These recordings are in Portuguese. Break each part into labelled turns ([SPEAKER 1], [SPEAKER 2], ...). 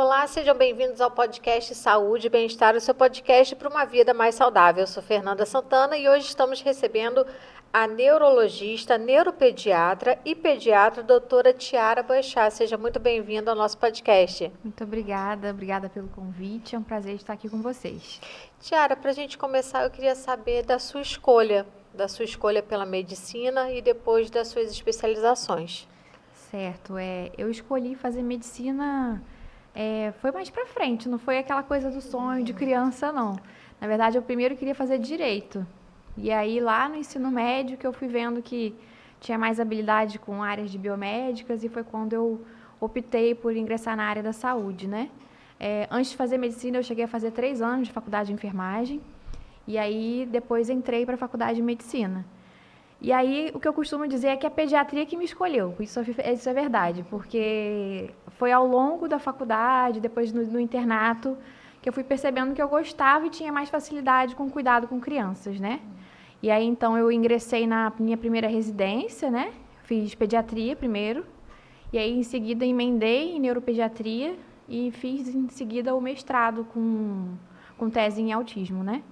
[SPEAKER 1] Olá, sejam bem-vindos ao podcast Saúde e Bem-Estar, o seu podcast para uma vida mais saudável. Eu sou Fernanda Santana e hoje estamos recebendo a neurologista, neuropediatra e pediatra, doutora Tiara Boechat. Seja muito bem-vinda ao nosso podcast.
[SPEAKER 2] Muito obrigada pelo convite, é um prazer estar aqui com vocês.
[SPEAKER 1] Tiara, para a gente começar, eu queria saber da sua escolha pela medicina e depois das suas especializações.
[SPEAKER 2] Certo, eu escolhi fazer medicina, foi mais pra frente, não foi aquela coisa do sonho de criança, não. Na verdade, eu primeiro queria fazer direito. E aí, lá no ensino médio, que eu fui vendo que tinha mais habilidade com áreas de biomédicas, e foi quando eu optei por ingressar na área da saúde, né? Antes de fazer medicina, eu cheguei a fazer 3 anos de faculdade de enfermagem, e aí depois entrei para a faculdade de medicina. E aí, o que eu costumo dizer é que a pediatria que me escolheu. Isso é verdade, porque foi ao longo da faculdade, depois no internato, que eu fui percebendo que eu gostava e tinha mais facilidade com cuidado com crianças, né? E aí, então, eu ingressei na minha primeira residência, né? Fiz pediatria primeiro, e aí, em seguida, emendei em neuropediatria e fiz, em seguida, o mestrado com tese em autismo, né?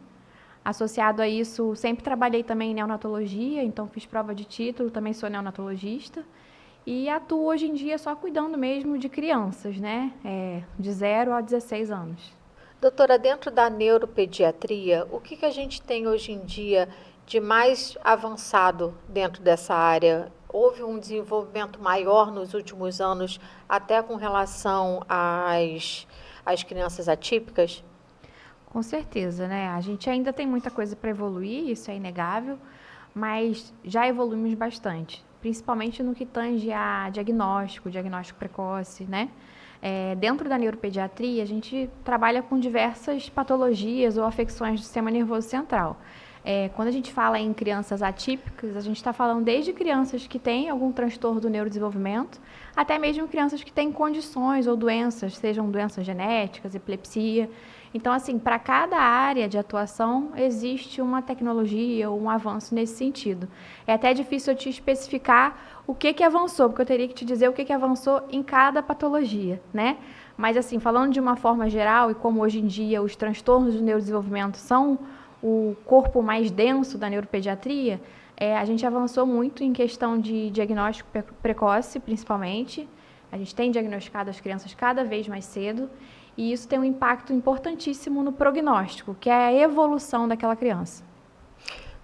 [SPEAKER 2] Associado a isso, sempre trabalhei também em neonatologia, então fiz prova de título, também sou neonatologista. E atuo hoje em dia só cuidando mesmo de crianças, né? De 0 a 16 anos.
[SPEAKER 1] Doutora, dentro da neuropediatria, o que a gente tem hoje em dia de mais avançado dentro dessa área? Houve um desenvolvimento maior nos últimos anos, até com relação às crianças atípicas?
[SPEAKER 2] Com certeza, né? A gente ainda tem muita coisa para evoluir, isso é inegável, mas já evoluímos bastante, principalmente no que tange a diagnóstico precoce, né? Dentro da neuropediatria, a gente trabalha com diversas patologias ou afecções do sistema nervoso central. Quando a gente fala em crianças atípicas, a gente está falando desde crianças que têm algum transtorno do neurodesenvolvimento, até mesmo crianças que têm condições ou doenças, sejam doenças genéticas, epilepsia. Então, assim, para cada área de atuação, existe uma tecnologia ou um avanço nesse sentido. É até difícil eu te especificar o que avançou, porque eu teria que te dizer o que avançou em cada patologia, né? Mas, assim, falando de uma forma geral, e como hoje em dia os transtornos do neurodesenvolvimento são o corpo mais denso da neuropediatria, a gente avançou muito em questão de diagnóstico precoce, principalmente. A gente tem diagnosticado as crianças cada vez mais cedo, e isso tem um impacto importantíssimo no prognóstico, que é a evolução daquela criança.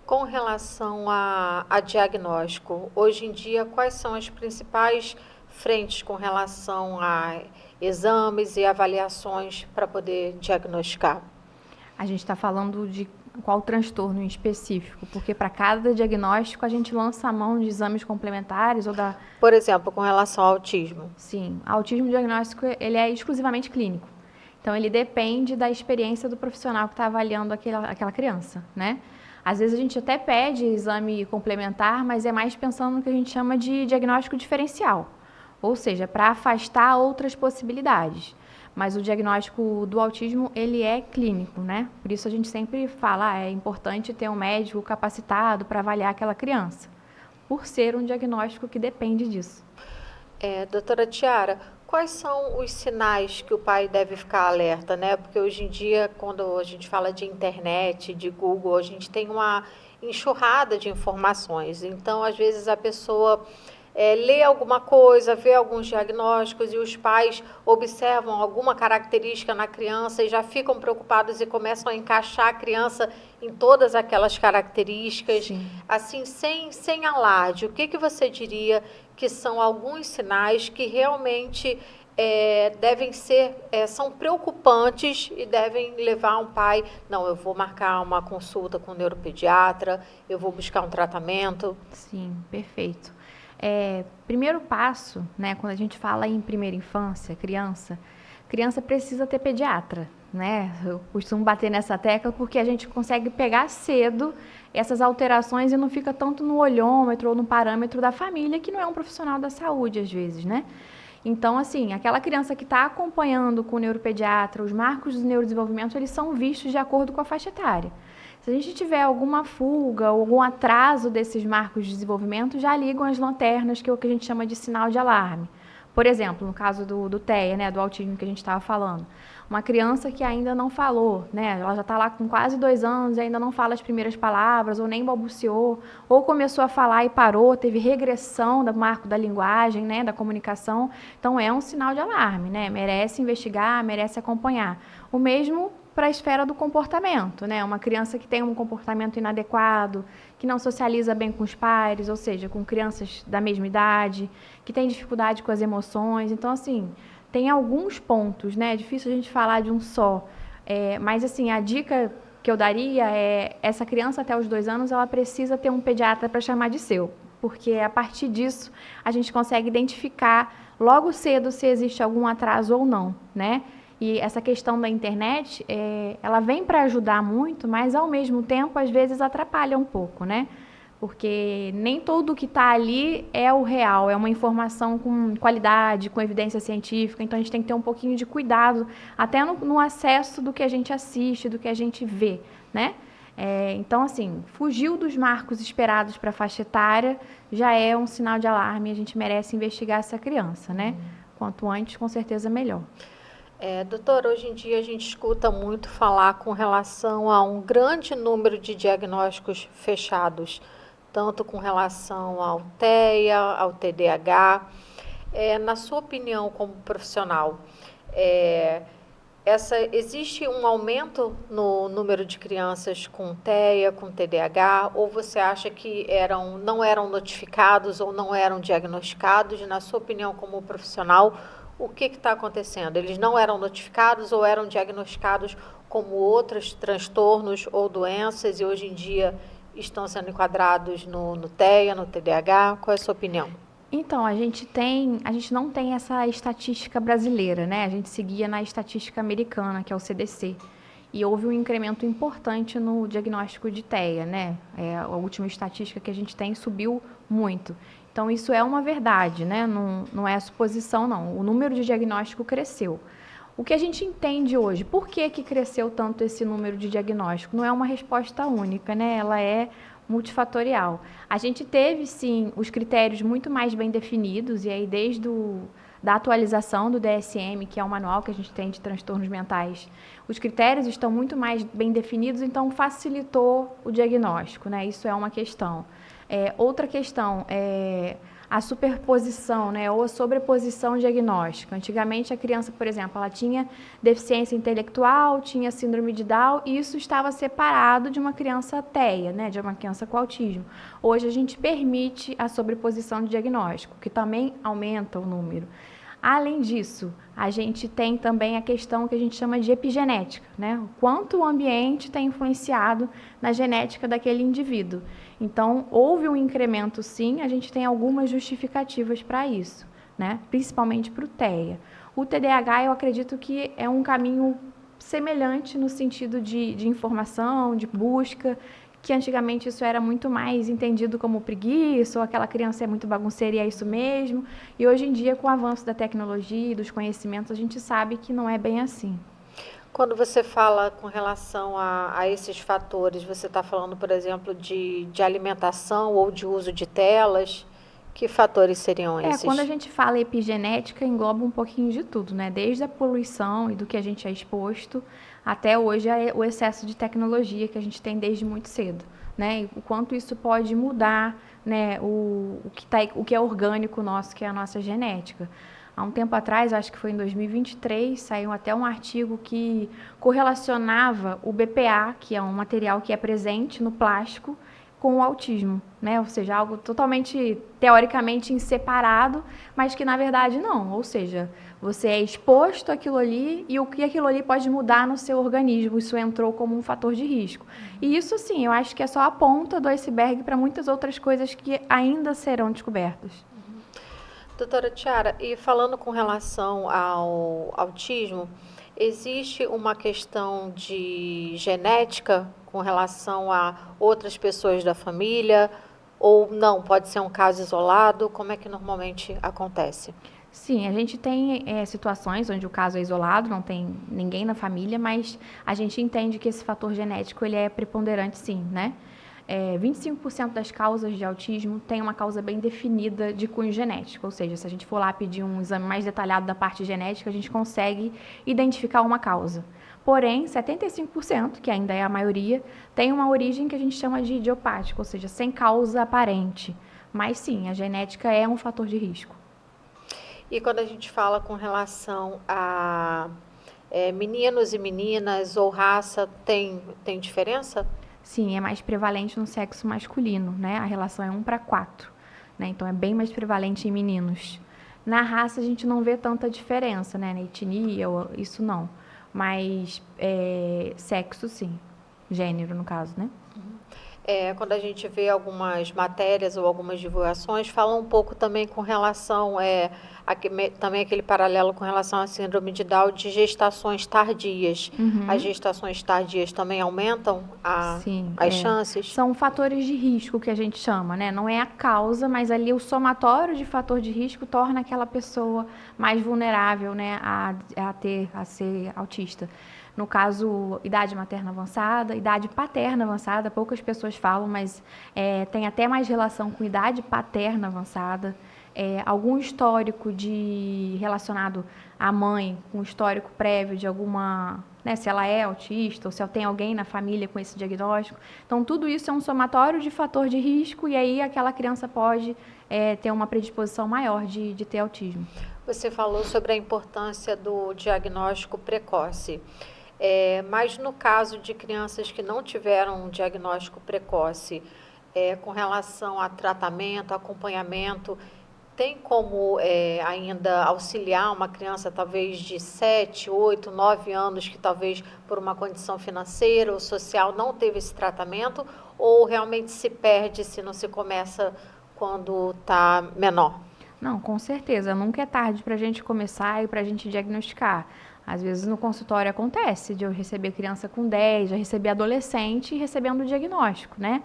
[SPEAKER 1] Com relação a diagnóstico, hoje em dia, quais são as principais frentes com relação a exames e avaliações para poder diagnosticar?
[SPEAKER 2] A gente está falando de qual transtorno em específico, porque para cada diagnóstico a gente lança a mão de exames complementares ou da...
[SPEAKER 1] Por exemplo, com relação ao autismo.
[SPEAKER 2] Sim, autismo diagnóstico ele é exclusivamente clínico. Então, ele depende da experiência do profissional que está avaliando aquela criança, né? Às vezes a gente até pede exame complementar, mas é mais pensando no que a gente chama de diagnóstico diferencial, ou seja, para afastar outras possibilidades. Mas o diagnóstico do autismo, ele é clínico, né? Por isso a gente sempre fala, é importante ter um médico capacitado para avaliar aquela criança, por ser um diagnóstico que depende disso.
[SPEAKER 1] Doutora Tiara, quais são os sinais que o pai deve ficar alerta, né? Porque hoje em dia, quando a gente fala de internet, de Google, a gente tem uma enxurrada de informações. Então, às vezes, a pessoa lê alguma coisa, vê alguns diagnósticos e os pais observam alguma característica na criança e já ficam preocupados e começam a encaixar a criança em todas aquelas características.
[SPEAKER 2] Sim.
[SPEAKER 1] Assim, sem alarde, o que você diria que são alguns sinais que realmente devem ser, são preocupantes e devem levar um pai, não, eu vou marcar uma consulta com o neuropediatra, eu vou buscar um tratamento?
[SPEAKER 2] Sim, perfeito. Primeiro passo, né, quando a gente fala em primeira infância, criança precisa ter pediatra, né? Eu costumo bater nessa tecla porque a gente consegue pegar cedo essas alterações e não fica tanto no olhômetro ou no parâmetro da família, que não é um profissional da saúde às vezes, né? Então, assim, aquela criança que está acompanhando com o neuropediatra, os marcos do neurodesenvolvimento, eles são vistos de acordo com a faixa etária. Se a gente tiver alguma fuga ou algum atraso desses marcos de desenvolvimento, já ligam as lanternas, que é o que a gente chama de sinal de alarme. Por exemplo, no caso do TEA, né, do autismo que a gente estava falando. Uma criança que ainda não falou, né, ela já está lá com quase 2 anos e ainda não fala as primeiras palavras, ou nem balbuciou, ou começou a falar e parou, teve regressão do marco da linguagem, né, da comunicação. Então, é um sinal de alarme, né, merece investigar, merece acompanhar. O mesmo para a esfera do comportamento, né? Uma criança que tem um comportamento inadequado, que não socializa bem com os pares, ou seja, com crianças da mesma idade, que tem dificuldade com as emoções. Então, assim, tem alguns pontos, né? É difícil a gente falar de um só. Mas, assim, a dica que eu daria é essa criança até os 2 anos, ela precisa ter um pediatra para chamar de seu, porque a partir disso a gente consegue identificar logo cedo se existe algum atraso ou não, né? E essa questão da internet, ela vem para ajudar muito, mas ao mesmo tempo, às vezes, atrapalha um pouco, né? Porque nem tudo que está ali é o real, é uma informação com qualidade, com evidência científica, então a gente tem que ter um pouquinho de cuidado, até no acesso do que a gente assiste, do que a gente vê, né? Então, assim, fugiu dos marcos esperados para a faixa etária, já é um sinal de alarme, a gente merece investigar essa criança, né? Quanto antes, com certeza, melhor.
[SPEAKER 1] Doutora, hoje em dia a gente escuta muito falar com relação a um grande número de diagnósticos fechados, tanto com relação ao TEA, ao TDAH. Na sua opinião, como profissional, existe um aumento no número de crianças com TEA, com TDAH, ou você acha que não eram notificados ou não eram diagnosticados? Na sua opinião, como profissional, o que está acontecendo? Eles não eram notificados ou eram diagnosticados como outros transtornos ou doenças e hoje em dia estão sendo enquadrados no TEA, no TDAH? Qual é a sua opinião?
[SPEAKER 2] Então, a gente não tem essa estatística brasileira, né? A gente seguia na estatística americana, que é o CDC. E houve um incremento importante no diagnóstico de TEA, né? A última estatística que a gente tem subiu muito. Então, isso é uma verdade, né? Não é suposição, não. O número de diagnóstico cresceu. O que a gente entende hoje, por que cresceu tanto esse número de diagnóstico? Não é uma resposta única, né? Ela é multifatorial. A gente teve, sim, os critérios muito mais bem definidos, e aí desde da atualização do DSM, que é o manual que a gente tem de transtornos mentais, os critérios estão muito mais bem definidos, então facilitou o diagnóstico, né? Isso é uma questão. Outra questão é a superposição, né, ou a sobreposição diagnóstica. Antigamente, a criança, por exemplo, ela tinha deficiência intelectual, tinha síndrome de Down, e isso estava separado de uma criança TEA, né, de uma criança com autismo. Hoje, a gente permite a sobreposição de diagnóstico, que também aumenta o número. Além disso, a gente tem também a questão que a gente chama de epigenética, né? O quanto o ambiente tem influenciado na genética daquele indivíduo. Então, houve um incremento, sim, a gente tem algumas justificativas para isso, né? Principalmente para o TEA. O TDAH, eu acredito que é um caminho semelhante no sentido de informação, de busca, que antigamente isso era muito mais entendido como preguiça, ou aquela criança é muito bagunceira e é isso mesmo. E hoje em dia, com o avanço da tecnologia e dos conhecimentos, a gente sabe que não é bem assim.
[SPEAKER 1] Quando você fala com relação a esses fatores, você está falando, por exemplo, de alimentação ou de uso de telas? Que fatores seriam esses?
[SPEAKER 2] Quando a gente fala epigenética, engloba um pouquinho de tudo, né? Desde a poluição e do que a gente é exposto, até hoje o excesso de tecnologia que a gente tem desde muito cedo, né? E o quanto isso pode mudar, né, o que é orgânico nosso, que é a nossa genética. Há um tempo atrás, acho que foi em 2023, saiu até um artigo que correlacionava o BPA, que é um material que é presente no plástico, com o autismo, né? Ou seja, algo totalmente, teoricamente, inseparado, mas que na verdade não. Ou seja, você é exposto àquilo ali e o que aquilo ali pode mudar no seu organismo. Isso entrou como um fator de risco. E isso, sim, eu acho que é só a ponta do iceberg para muitas outras coisas que ainda serão descobertas.
[SPEAKER 1] Doutora Tiara, e falando com relação ao autismo, existe uma questão de genética com relação a outras pessoas da família? Ou não, pode ser um caso isolado? Como é que normalmente acontece?
[SPEAKER 2] Sim, a gente tem situações onde o caso é isolado, não tem ninguém na família, mas a gente entende que esse fator genético ele é preponderante, sim, né? 25% das causas de autismo tem uma causa bem definida de cunho genético, ou seja, se a gente for lá pedir um exame mais detalhado da parte genética, a gente consegue identificar uma causa. Porém, 75%, que ainda é a maioria, tem uma origem que a gente chama de idiopática, ou seja, sem causa aparente. Mas sim, a genética é um fator de risco.
[SPEAKER 1] E quando a gente fala com relação a meninos e meninas ou raça, tem diferença?
[SPEAKER 2] Sim, é mais prevalente no sexo masculino, né? A relação é 1:4, né? Então é bem mais prevalente em meninos. Na raça a gente não vê tanta diferença, né? Na etnia, isso não. Mas sexo sim. Gênero, no caso, né?
[SPEAKER 1] Quando a gente vê algumas matérias ou algumas divulgações, fala um pouco também com relação, também aquele paralelo com relação à síndrome de Down de gestações tardias. As gestações tardias também aumentam
[SPEAKER 2] Sim,
[SPEAKER 1] as chances?
[SPEAKER 2] são fatores de risco que a gente chama, né? Não é a causa, mas ali o somatório de fator de risco torna aquela pessoa mais vulnerável, né, a ser autista. No caso, idade materna avançada, idade paterna avançada, poucas pessoas falam, mas tem até mais relação com idade paterna avançada. Algum histórico relacionado à mãe, um histórico prévio de alguma, né, se ela é autista ou se ela tem alguém na família com esse diagnóstico. Então, tudo isso é um somatório de fator de risco e aí aquela criança pode ter uma predisposição maior de ter autismo.
[SPEAKER 1] Você falou sobre a importância do diagnóstico precoce. Mas no caso de crianças que não tiveram um diagnóstico precoce, com relação a tratamento, acompanhamento, tem como ainda auxiliar uma criança talvez de 7, 8, 9 anos que talvez por uma condição financeira ou social não teve esse tratamento ou realmente se perde se não se começa quando está menor?
[SPEAKER 2] Não, com certeza. Nunca é tarde para a gente começar e para a gente diagnosticar. Às vezes no consultório acontece de eu receber criança com 10, já receber adolescente recebendo o diagnóstico, né?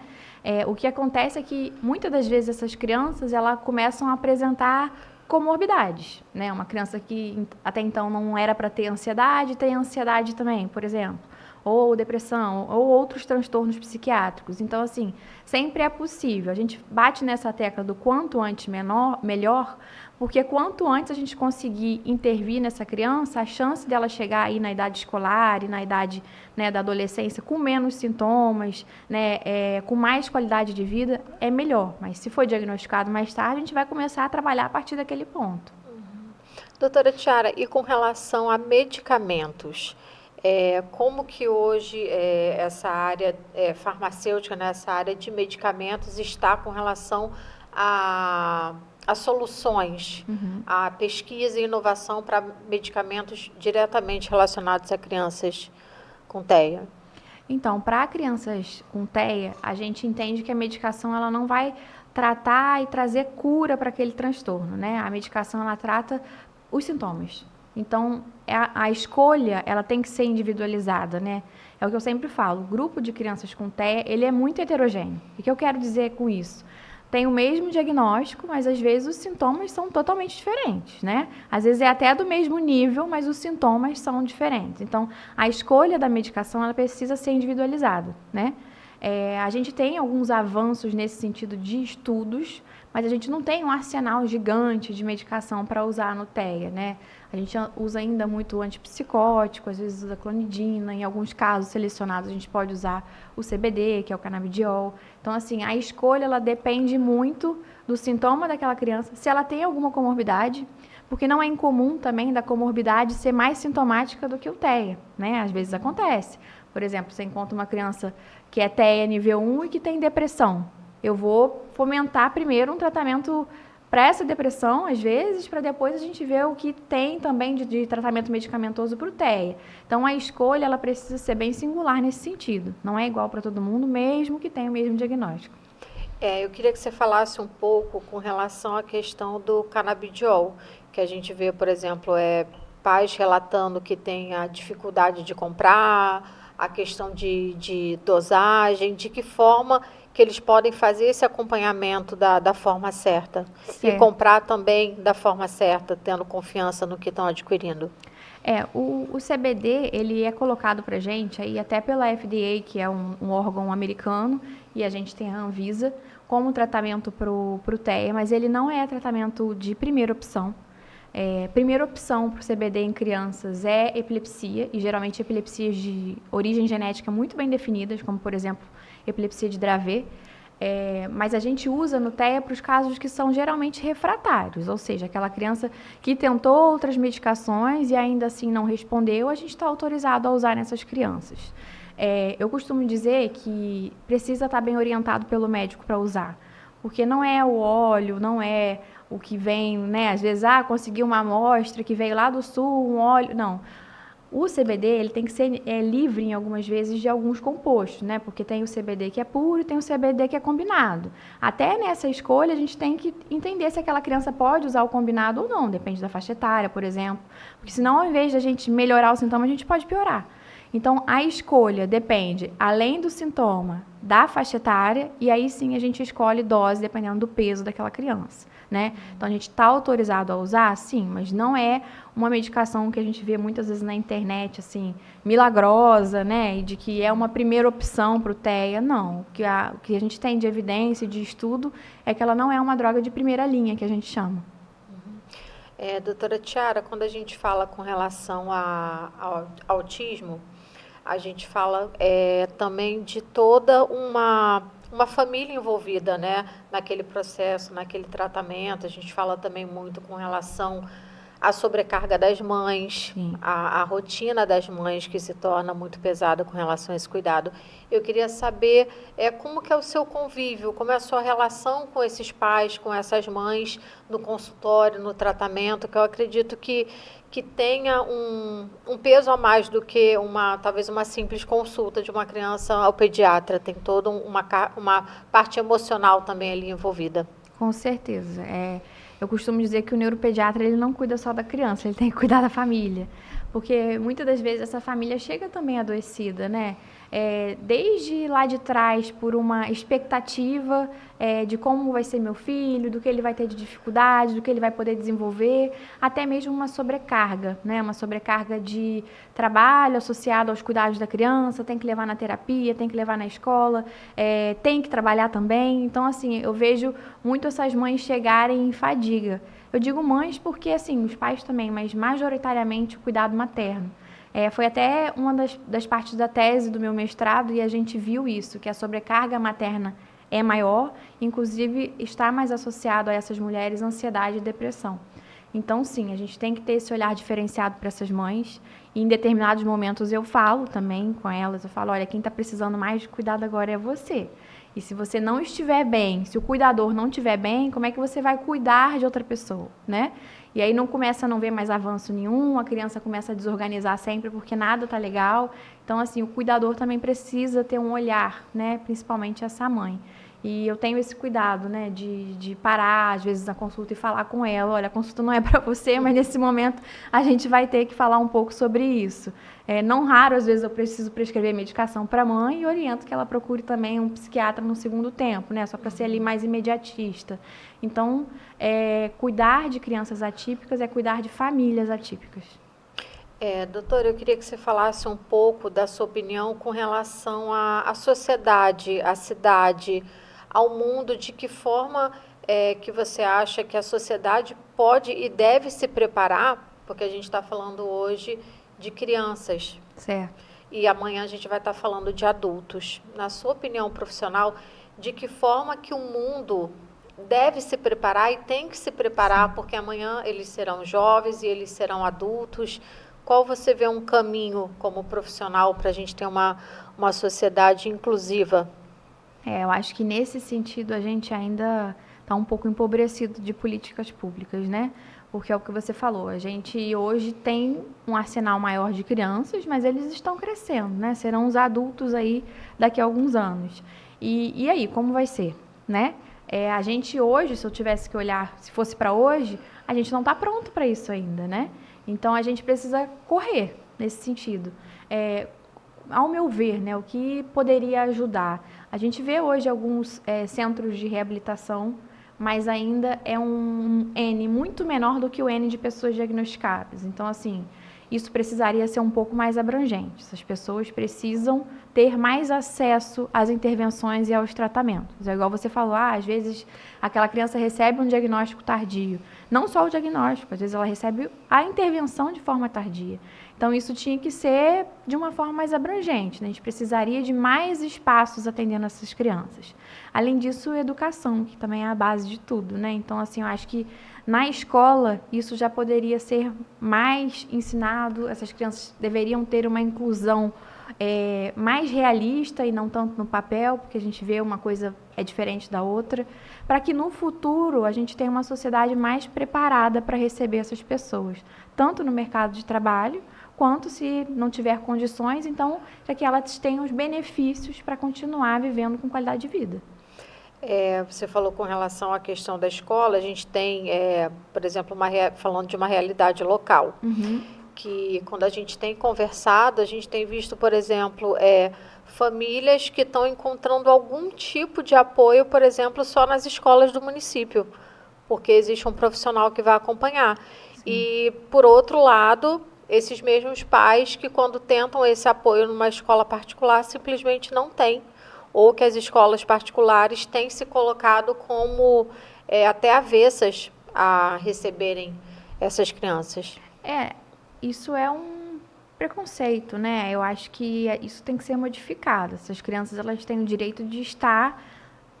[SPEAKER 2] O que acontece é que muitas das vezes essas crianças elas começam a apresentar comorbidades, né? Uma criança que até então não era para ter ansiedade, tem ansiedade também, por exemplo, ou depressão, ou outros transtornos psiquiátricos. Então, assim, sempre é possível. A gente bate nessa tecla do quanto antes melhor, porque quanto antes a gente conseguir intervir nessa criança, a chance dela chegar aí na idade escolar e na idade, né, da adolescência com menos sintomas, né, com mais qualidade de vida, é melhor. Mas se for diagnosticado mais tarde, a gente vai começar a trabalhar a partir daquele ponto.
[SPEAKER 1] Doutora Tiara, e com relação a medicamentos? Como que hoje essa área farmacêutica, né, essa área de medicamentos está com relação a soluções, a pesquisa e inovação para medicamentos diretamente relacionados a crianças com TEA?
[SPEAKER 2] Então, para crianças com TEA, a gente entende que a medicação ela não vai tratar e trazer cura para aquele transtorno, né? A medicação ela trata os sintomas. Então, a escolha ela tem que ser individualizada, né? É o que eu sempre falo. O grupo de crianças com TEA ele é muito heterogêneo. O que eu quero dizer com isso? Tem o mesmo diagnóstico, mas às vezes os sintomas são totalmente diferentes, né? Às vezes é até do mesmo nível, mas os sintomas são diferentes. Então, a escolha da medicação ela precisa ser individualizada, né? A gente tem alguns avanços nesse sentido de estudos, mas a gente não tem um arsenal gigante de medicação para usar no TEA, né? A gente usa ainda muito antipsicótico, às vezes usa clonidina, em alguns casos selecionados a gente pode usar o CBD, que é o canabidiol. Então, assim, a escolha ela depende muito do sintoma daquela criança, se ela tem alguma comorbidade, porque não é incomum também da comorbidade ser mais sintomática do que o TEA, né? Às vezes acontece. Por exemplo, você encontra uma criança que é TEA nível 1 e que tem depressão. Eu vou fomentar primeiro um tratamento para essa depressão, às vezes, para depois a gente ver o que tem também de tratamento medicamentoso para o TEA. Então, a escolha ela precisa ser bem singular nesse sentido. Não é igual para todo mundo, mesmo que tenha o mesmo diagnóstico.
[SPEAKER 1] Eu queria que você falasse um pouco com relação à questão do canabidiol, que a gente vê, por exemplo, pais relatando que tem a dificuldade de comprar, a questão de dosagem, de que forma que eles podem fazer esse acompanhamento da forma certa. E comprar também da forma certa, tendo confiança no que estão adquirindo.
[SPEAKER 2] O CBD, ele é colocado pra gente aí até pela FDA, que é um órgão americano, e a gente tem a Anvisa, como tratamento pro TEA, mas ele não é tratamento de primeira opção. Primeira opção para o CBD em crianças é epilepsia, e geralmente epilepsias de origem genética muito bem definidas, como, por exemplo, epilepsia de Dravet. Mas a gente usa no TEA para os casos que são geralmente refratários, ou seja, aquela criança que tentou outras medicações e ainda assim não respondeu, a gente está autorizado a usar nessas crianças. Eu costumo dizer que precisa estar bem orientado pelo médico para usar, porque não é o óleo, não é o que vem, né? Às vezes, consegui uma amostra que veio lá do sul, um óleo. Não. O CBD ele tem que ser livre em algumas vezes de alguns compostos, né? Porque tem o CBD que é puro e tem o CBD que é combinado. Até nessa escolha a gente tem que entender se aquela criança pode usar o combinado ou não, depende da faixa etária, por exemplo. Porque senão, ao invés de a gente melhorar o sintoma, a gente pode piorar. Então, a escolha depende, além do sintoma, da faixa etária, e aí sim a gente escolhe dose dependendo do peso daquela criança, né? Então, a gente está autorizado a usar? Sim, mas não é uma medicação que a gente vê muitas vezes na internet, assim, milagrosa, né? E de que é uma primeira opção para o TEA. Não. O que a gente tem de evidência e de estudo é que ela não é uma droga de primeira linha, que a gente chama.
[SPEAKER 1] Doutora Tiara, quando a gente fala com relação ao autismo, a gente fala também de toda uma família envolvida, né, naquele processo, naquele tratamento. A gente fala também muito com relação à sobrecarga das mães, a rotina das mães que se torna muito pesada com relação a esse cuidado. Eu queria saber como que é o seu convívio, como é a sua relação com esses pais, com essas mães no consultório, no tratamento, que eu acredito que tenha um peso a mais do que talvez uma simples consulta de uma criança ao pediatra. Tem toda uma parte emocional também ali envolvida.
[SPEAKER 2] Com certeza. Eu costumo dizer que o neuropediatra ele não cuida só da criança, ele tem que cuidar da família. Porque muitas das vezes essa família chega também adoecida, né? Desde lá de trás, por uma expectativa de como vai ser meu filho, do que ele vai ter de dificuldade, do que ele vai poder desenvolver, até mesmo uma sobrecarga, né? Uma sobrecarga de trabalho associado aos cuidados da criança, tem que levar na terapia, tem que levar na escola, tem que trabalhar também. Então, assim, eu vejo muito essas mães chegarem em fadiga. Eu digo mães porque, assim, os pais também, mas majoritariamente o cuidado materno. Foi até uma das partes da tese do meu mestrado e a gente viu isso, que a sobrecarga materna é maior, inclusive está mais associado a essas mulheres ansiedade e depressão. Então, sim, a gente tem que ter esse olhar diferenciado para essas mães e em determinados momentos eu falo também com elas, eu falo, olha, quem está precisando mais de cuidado agora é você. E se você não estiver bem, se o cuidador não estiver bem, como é que você vai cuidar de outra pessoa, né? E aí não começa a não ver mais avanço nenhum, a criança começa a desorganizar sempre porque nada tá legal. Então, assim, o cuidador também precisa ter um olhar, né? Principalmente essa mãe. E eu tenho esse cuidado, né, de parar, às vezes, na consulta e falar com ela, olha, a consulta não é para você, mas nesse momento a gente vai ter que falar um pouco sobre isso. Não raro, às vezes, eu preciso prescrever medicação para a mãe e oriento que ela procure também um psiquiatra no segundo tempo, né, só para ser ali mais imediatista. Então, cuidar de crianças atípicas é cuidar de famílias atípicas.
[SPEAKER 1] Doutora, eu queria que você falasse um pouco da sua opinião com relação à sociedade, à cidade, ao mundo, de que forma que você acha que a sociedade pode e deve se preparar, porque a gente está falando hoje de crianças.
[SPEAKER 2] Certo.
[SPEAKER 1] E amanhã a gente vai estar falando de adultos. Na sua opinião profissional, de que forma que o mundo deve se preparar e tem que se preparar, porque amanhã eles serão jovens e eles serão adultos. Qual você vê um caminho como profissional para a gente ter uma sociedade inclusiva?
[SPEAKER 2] Eu acho que nesse sentido a gente ainda está um pouco empobrecido de políticas públicas, né? Porque é o que você falou, a gente hoje tem um arsenal maior de crianças, mas eles estão crescendo, né? Serão os adultos aí daqui a alguns anos. E aí, como vai ser, né? A gente hoje, se eu tivesse que olhar, se fosse para hoje, a gente não está pronto para isso ainda, né? Então, a gente precisa correr nesse sentido. Ao meu ver, né, o que poderia ajudar? A gente vê hoje alguns centros de reabilitação, mas ainda é um N muito menor do que o N de pessoas diagnosticadas. Então, assim, isso precisaria ser um pouco mais abrangente. Essas pessoas precisam ter mais acesso às intervenções e aos tratamentos. É igual você falou, às vezes aquela criança recebe um diagnóstico tardio. Não só o diagnóstico, às vezes ela recebe a intervenção de forma tardia. Então, isso tinha que ser de uma forma mais abrangente, né? A gente precisaria de mais espaços atendendo essas crianças. Além disso, educação, que também é a base de tudo, né? Então, assim, eu acho que na escola isso já poderia ser mais ensinado, essas crianças deveriam ter uma inclusão mais realista e não tanto no papel, porque a gente vê uma coisa é diferente da outra, para que no futuro a gente tenha uma sociedade mais preparada para receber essas pessoas, tanto no mercado de trabalho, quanto se não tiver condições, então, para que elas tenham os benefícios para continuar vivendo com qualidade de vida.
[SPEAKER 1] Você falou com relação à questão da escola, a gente tem, por exemplo, falando de uma realidade local, que quando a gente tem conversado, a gente tem visto, por exemplo, famílias que estão encontrando algum tipo de apoio, por exemplo, só nas escolas do município, porque existe um profissional que vai acompanhar. Sim. E, por outro lado, esses mesmos pais que quando tentam esse apoio numa escola particular, simplesmente não têm, ou que as escolas particulares têm se colocado como até avessas a receberem essas crianças.
[SPEAKER 2] Isso é um preconceito, né? Eu acho que isso tem que ser modificado. Essas crianças, elas têm o direito de estar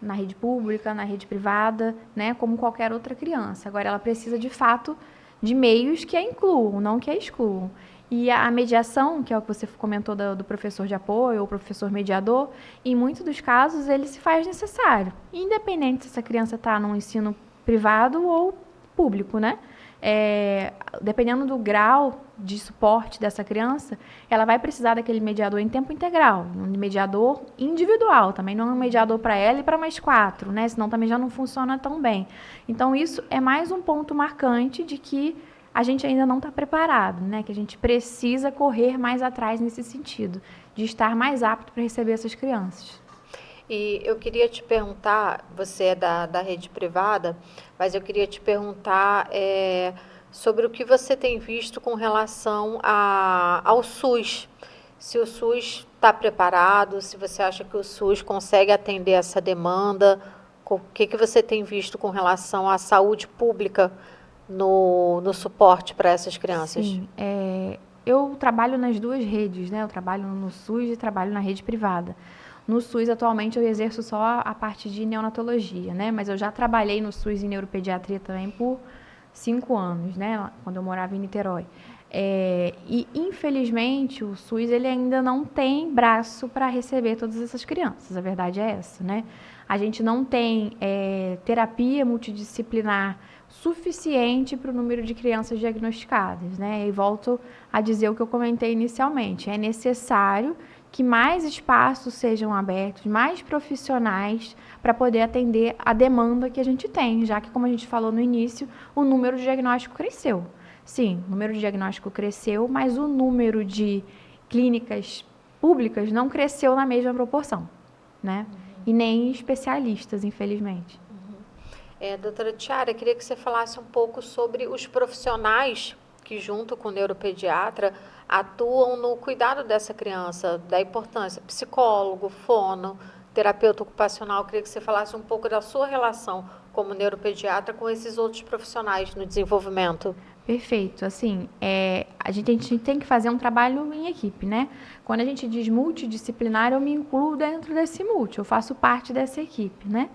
[SPEAKER 2] na rede pública, na rede privada, né? Como qualquer outra criança. Agora, ela precisa, de fato, de meios que a incluam, não que a excluam. E a mediação, que é o que você comentou do professor de apoio ou professor mediador, em muitos dos casos ele se faz necessário, independente se essa criança está no ensino privado ou público, né? Dependendo do grau de suporte dessa criança, ela vai precisar daquele mediador em tempo integral, um mediador individual, também não é um mediador para ela e para mais 4, né? Senão também já não funciona tão bem. Então, isso é mais um ponto marcante de que a gente ainda não está preparado, né? Que a gente precisa correr mais atrás nesse sentido, de estar mais apto para receber essas crianças.
[SPEAKER 1] E eu queria te perguntar, você é da rede privada, mas eu queria te perguntar sobre o que você tem visto com relação ao SUS. Se o SUS está preparado, se você acha que o SUS consegue atender essa demanda, o que você tem visto com relação à saúde pública no suporte para essas crianças?
[SPEAKER 2] Sim, eu trabalho nas duas redes, né? Eu trabalho no SUS e trabalho na rede privada. No SUS, atualmente, eu exerço só a parte de neonatologia, né? Mas eu já trabalhei no SUS em neuropediatria também por 5 anos, né? Quando eu morava em Niterói. E, infelizmente, o SUS ele ainda não tem braço para receber todas essas crianças. A verdade é essa, né? A gente não tem terapia multidisciplinar suficiente para o número de crianças diagnosticadas, né? E volto a dizer o que eu comentei inicialmente. É necessário que mais espaços sejam abertos, mais profissionais para poder atender a demanda que a gente tem, já que, como a gente falou no início, o número de diagnóstico cresceu. Sim, o número de diagnóstico cresceu, mas o número de clínicas públicas não cresceu na mesma proporção, né? E nem especialistas, infelizmente.
[SPEAKER 1] Doutora Tiara, queria que você falasse um pouco sobre os profissionais que, junto com o neuropediatra, atuam no cuidado dessa criança, da importância, psicólogo, fono, terapeuta ocupacional. Queria que você falasse um pouco da sua relação como neuropediatra com esses outros profissionais no desenvolvimento.
[SPEAKER 2] Perfeito. Assim, a gente tem que fazer um trabalho em equipe, né? Quando a gente diz multidisciplinar, eu me incluo dentro desse multi, eu faço parte dessa equipe, né?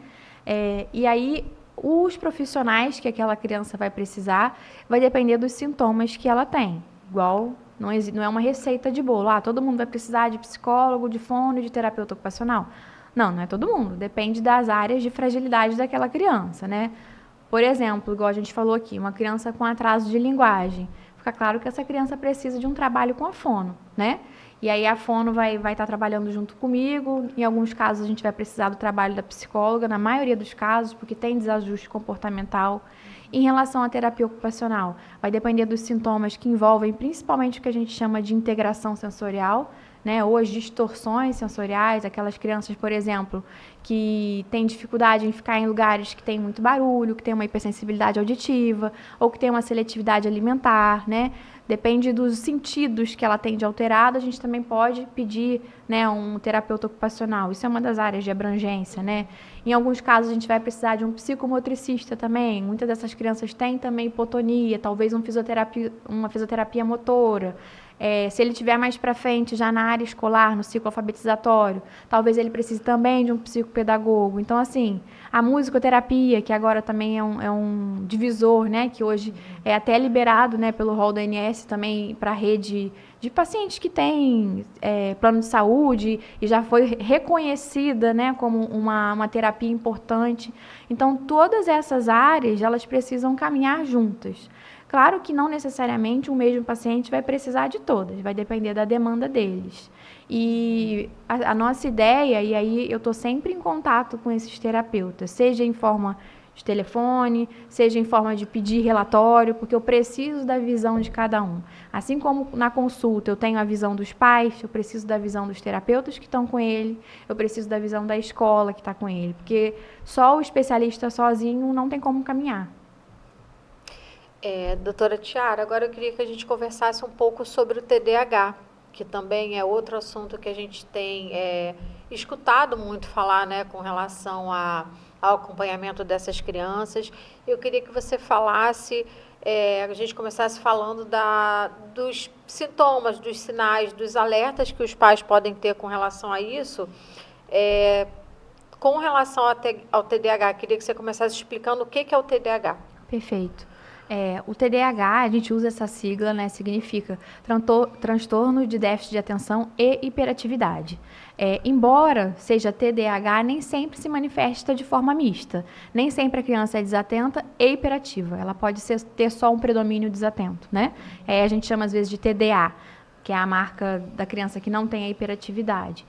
[SPEAKER 2] E aí, os profissionais que aquela criança vai precisar vai depender dos sintomas que ela tem. Igual, não é uma receita de bolo. Todo mundo vai precisar de psicólogo, de fono, de terapeuta ocupacional. Não é todo mundo. Depende das áreas de fragilidade daquela criança, né? Por exemplo, igual a gente falou aqui, uma criança com atraso de linguagem. Fica claro que essa criança precisa de um trabalho com a fono, né? E aí a fono vai estar trabalhando junto comigo. Em alguns casos a gente vai precisar do trabalho da psicóloga, na maioria dos casos, porque tem desajuste comportamental. Em relação à terapia ocupacional, vai depender dos sintomas que envolvem principalmente o que a gente chama de integração sensorial, né? Ou as distorções sensoriais, aquelas crianças, por exemplo, que têm dificuldade em ficar em lugares que tem muito barulho, que tem uma hipersensibilidade auditiva, ou que tem uma seletividade alimentar, né? Depende dos sentidos que ela tem de alterado, a gente também pode pedir, né, um terapeuta ocupacional. Isso é uma das áreas de abrangência, né? Em alguns casos, a gente vai precisar de um psicomotricista também. Muitas dessas crianças têm também hipotonia, talvez uma fisioterapia motora. Se ele tiver mais para frente, já na área escolar, no ciclo alfabetizatório, talvez ele precise também de um psicopedagogo. Então, assim, a musicoterapia, que agora também é um divisor, né, que hoje é até liberado, né, pelo rol do ANS também para a rede de pacientes que têm plano de saúde e já foi reconhecida, né, como uma terapia importante. Então, todas essas áreas, elas precisam caminhar juntas. Claro que não necessariamente o mesmo paciente vai precisar de todas, vai depender da demanda deles. E a nossa ideia, e aí eu estou sempre em contato com esses terapeutas, seja em forma de telefone, seja em forma de pedir relatório, porque eu preciso da visão de cada um. Assim como na consulta eu tenho a visão dos pais, eu preciso da visão dos terapeutas que estão com ele, eu preciso da visão da escola que está com ele, porque só o especialista sozinho não tem como caminhar.
[SPEAKER 1] Doutora Tiara, agora eu queria que a gente conversasse um pouco sobre o TDAH, que também é outro assunto que a gente tem escutado muito falar, né, com relação ao acompanhamento dessas crianças. Eu queria que você falasse, a gente começasse falando dos sintomas, dos sinais, dos alertas que os pais podem ter com relação a isso. Com relação ao TDAH, queria que você começasse explicando o que é o TDAH.
[SPEAKER 2] Perfeito. O TDAH, a gente usa essa sigla, né, significa transtorno de déficit de atenção e hiperatividade. Embora seja TDAH, nem sempre se manifesta de forma mista. Nem sempre a criança é desatenta e hiperativa. Ela pode ter só um predomínio desatento, né? A gente chama às vezes de TDA, que é a marca da criança que não tem a hiperatividade.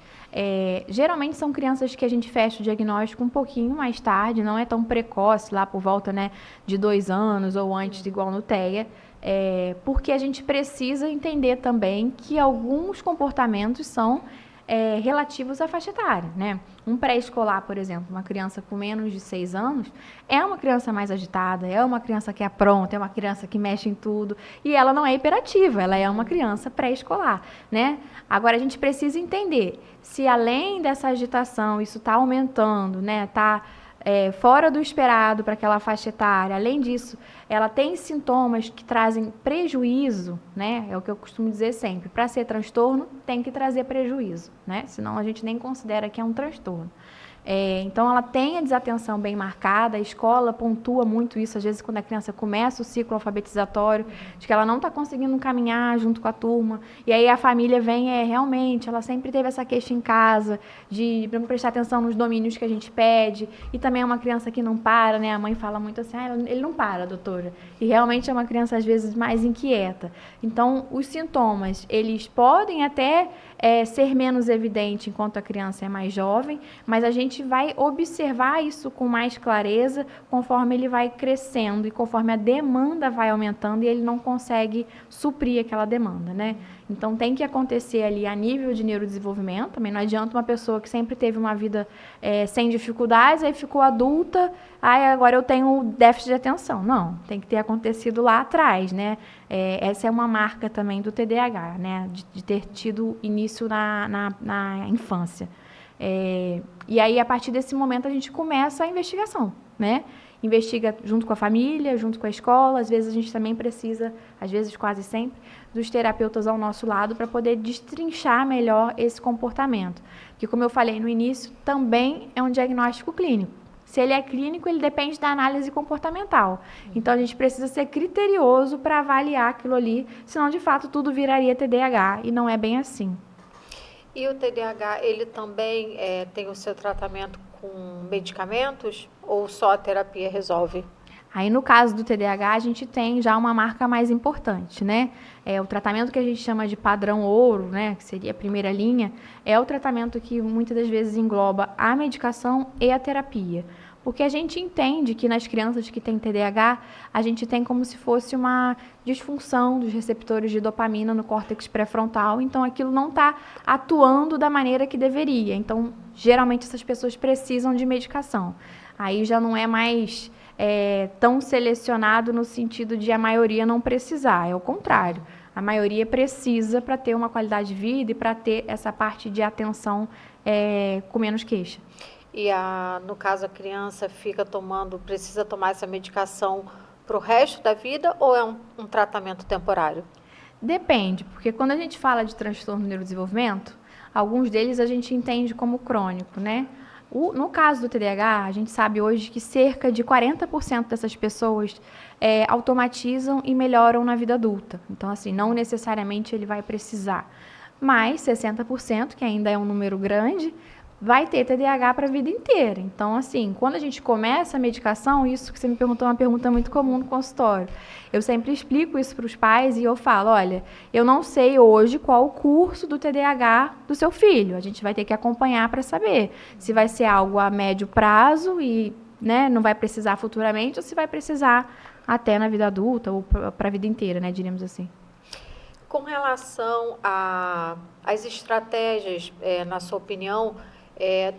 [SPEAKER 2] Geralmente são crianças que a gente fecha o diagnóstico um pouquinho mais tarde, não é tão precoce, lá por volta, né, de 2 anos ou antes, igual no TEA, porque a gente precisa entender também que alguns comportamentos são relativos à faixa etária, né? Um pré-escolar, por exemplo, uma criança com menos de 6 anos, é uma criança mais agitada, é uma criança que apronta, é uma criança que mexe em tudo, e ela não é hiperativa, ela é uma criança pré-escolar, né? Agora, a gente precisa entender se além dessa agitação, isso está aumentando, né? Está fora do esperado para aquela faixa etária. Além disso, ela tem sintomas que trazem prejuízo, né? É o que eu costumo dizer sempre. Para ser transtorno, tem que trazer prejuízo, né? Senão a gente nem considera que é um transtorno. Então, ela tem a desatenção bem marcada, a escola pontua muito isso, às vezes, quando a criança começa o ciclo alfabetizatório, de que ela não está conseguindo caminhar junto com a turma, e aí a família vem, realmente, ela sempre teve essa queixa em casa, de não prestar atenção nos domínios que a gente pede, e também é uma criança que não para, né? A mãe fala muito assim, ele não para, doutora, e realmente é uma criança, às vezes, mais inquieta. Então, os sintomas, eles podem até ser menos evidentes enquanto a criança é mais jovem, mas a gente vai observar isso com mais clareza conforme ele vai crescendo e conforme a demanda vai aumentando e ele não consegue suprir aquela demanda, né? Então, tem que acontecer ali a nível de neurodesenvolvimento. Também não adianta uma pessoa que sempre teve uma vida sem dificuldades, aí ficou adulta, agora eu tenho déficit de atenção. Não, tem que ter acontecido lá atrás, né? Essa é uma marca também do TDAH, né? De ter tido início na infância. E aí, a partir desse momento, a gente começa a investigação, né? Investiga junto com a família, junto com a escola. Às vezes a gente também precisa, às vezes quase sempre, dos terapeutas ao nosso lado para poder destrinchar melhor esse comportamento. Que, como eu falei no início, também é um diagnóstico clínico. Se ele é clínico, ele depende da análise comportamental. Então, a gente precisa ser criterioso para avaliar aquilo ali, senão, de fato, tudo viraria TDAH, e não é bem assim.
[SPEAKER 1] E o TDAH, ele também tem o seu tratamento com medicamentos ou só a terapia resolve?
[SPEAKER 2] Aí, no caso do TDAH, a gente tem já uma marca mais importante, né? O tratamento que a gente chama de padrão ouro, né? Que seria a primeira linha, é o tratamento que muitas das vezes engloba a medicação e a terapia. Porque a gente entende que nas crianças que têm TDAH, a gente tem como se fosse uma disfunção dos receptores de dopamina no córtex pré-frontal, então aquilo não está atuando da maneira que deveria. Então, geralmente essas pessoas precisam de medicação. Aí já não é mais tão selecionado no sentido de a maioria não precisar, é o contrário. A maioria precisa para ter uma qualidade de vida e para ter essa parte de atenção com menos queixa.
[SPEAKER 1] E no caso a criança precisa tomar essa medicação para o resto da vida ou é um tratamento temporário?
[SPEAKER 2] Depende, porque quando a gente fala de transtorno do neurodesenvolvimento, alguns deles a gente entende como crônico, né? No caso do TDAH, a gente sabe hoje que cerca de 40% dessas pessoas automatizam e melhoram na vida adulta. Então, assim, não necessariamente ele vai precisar. Mas 60%, que ainda é um número grande, vai ter TDAH para a vida inteira. Então, assim, quando a gente começa a medicação, isso que você me perguntou é uma pergunta muito comum no consultório. Eu sempre explico isso para os pais e eu falo, olha, eu não sei hoje qual o curso do TDAH do seu filho. A gente vai ter que acompanhar para saber se vai ser algo a médio prazo e não vai precisar futuramente ou se vai precisar até na vida adulta ou para a vida inteira, diríamos assim.
[SPEAKER 1] Com relação às estratégias, na sua opinião,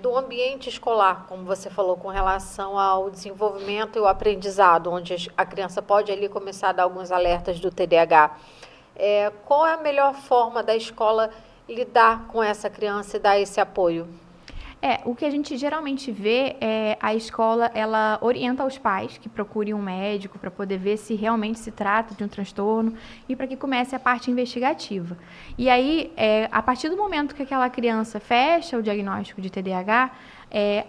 [SPEAKER 1] do ambiente escolar, como você falou, com relação ao desenvolvimento e o aprendizado, onde a criança pode ali começar a dar alguns alertas do TDAH. Qual é a melhor forma da escola lidar com essa criança e dar esse apoio?
[SPEAKER 2] O que a gente geralmente vê é a escola, ela orienta os pais que procurem um médico para poder ver se realmente se trata de um transtorno e para que comece a parte investigativa. E aí, a partir do momento que aquela criança fecha o diagnóstico de TDAH,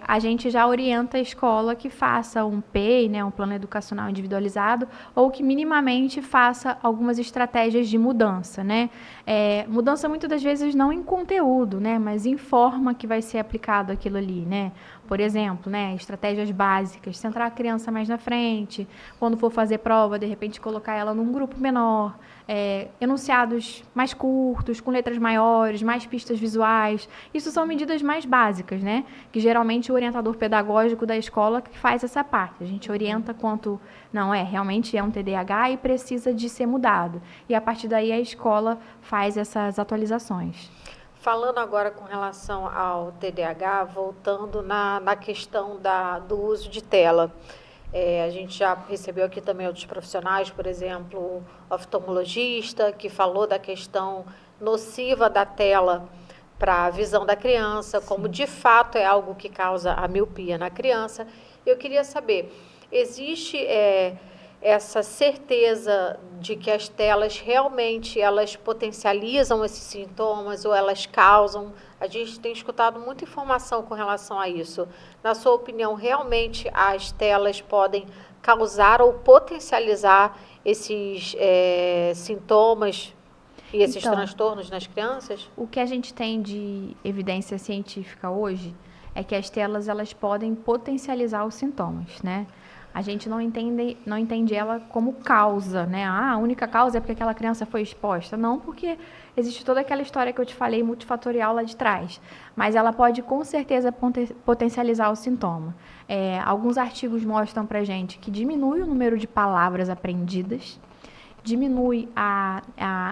[SPEAKER 2] a gente já orienta a escola que faça um PEI, um plano educacional individualizado, ou que minimamente faça algumas estratégias de mudança, mudança muitas das vezes não em conteúdo, mas em forma que vai ser aplicado aquilo ali, Por exemplo, estratégias básicas, centrar a criança mais na frente, quando for fazer prova, de repente colocar ela num grupo menor, enunciados mais curtos, com letras maiores, mais pistas visuais. Isso são medidas mais básicas, que geralmente o orientador pedagógico da escola que faz essa parte. A gente orienta quanto, realmente é um TDAH e precisa de ser mudado. E a partir daí a escola faz essas atualizações.
[SPEAKER 1] Falando agora com relação ao TDAH, voltando na questão do uso de tela. A gente já recebeu aqui também outros profissionais, por exemplo, o oftalmologista, que falou da questão nociva da tela para a visão da criança, como de fato é algo que causa a miopia na criança. Eu queria saber, existe essa certeza de que as telas realmente elas potencializam esses sintomas ou elas causam? A gente tem escutado muita informação com relação a isso. Na sua opinião, realmente as telas podem causar ou potencializar esses sintomas e esses transtornos nas crianças?
[SPEAKER 2] O que a gente tem de evidência científica hoje é que as telas elas podem potencializar os sintomas, A gente não entende ela como causa, a única causa é porque aquela criança foi exposta. Não, porque existe toda aquela história que eu te falei, multifatorial lá de trás. Mas ela pode, com certeza, potencializar o sintoma. Alguns artigos mostram pra gente que diminui o número de palavras aprendidas, diminui